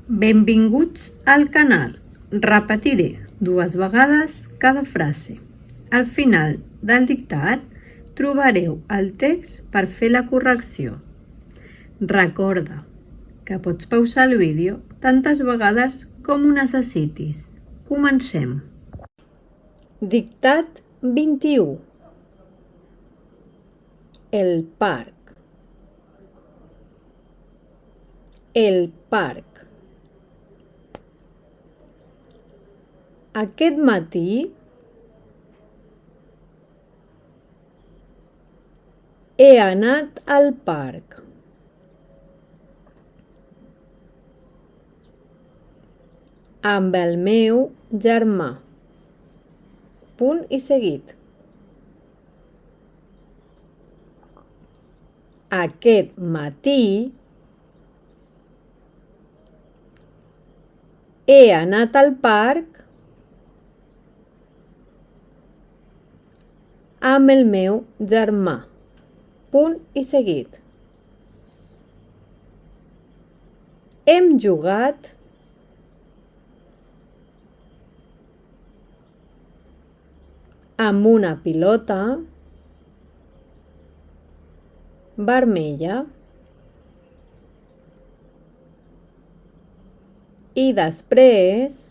Benvinguts al canal. Repetiré 2 vegades cada frase. Al final del dictat trobareu el text per fer la correcció. Recorda que pots pausar el vídeo tantes vegades com ho necessitis. Comencem. Dictat 21. El parc. El parc. Aquest matí he anat al parc. Amb el meu germà. Punt i seguit. Aquest matí he anat al parc amb el meu germà. Punt i seguit. Hem jugat amb una pilota vermella i després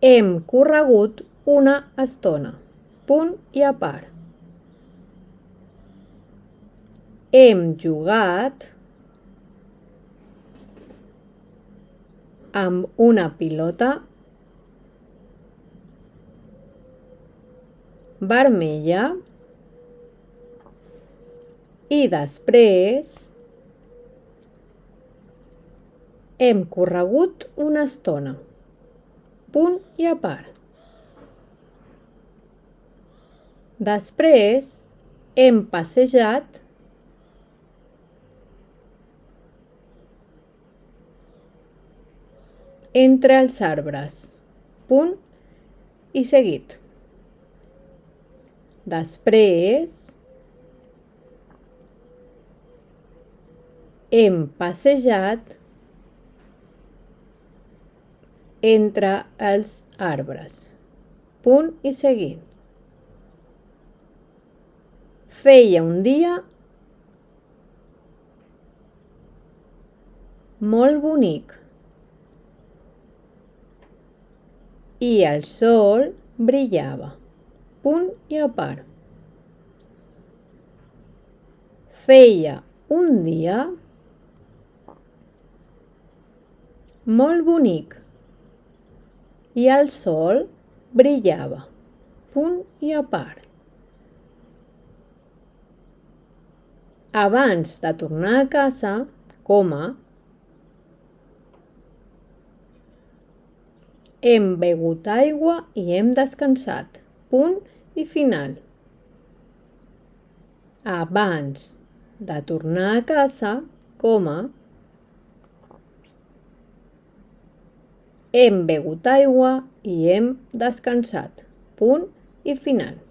hem corregut una estona. Punt i a part. Hem jugat amb una pilota vermella i després hem corregut una estona. Punt i a part. Després hem passejat entre els arbres. Punt i seguit. Després hem passejat entre els arbres. Punt i seguit. Feia un dia molt bonic i el sol brillava. Punt i a part. Feia un dia molt bonic i el sol brillava. Punt i a part. Abans de tornar a casa, hem begut aigua i hem descansat. Punt i final. Abans de tornar a casa, hem begut aigua i hem descansat. Punt i final.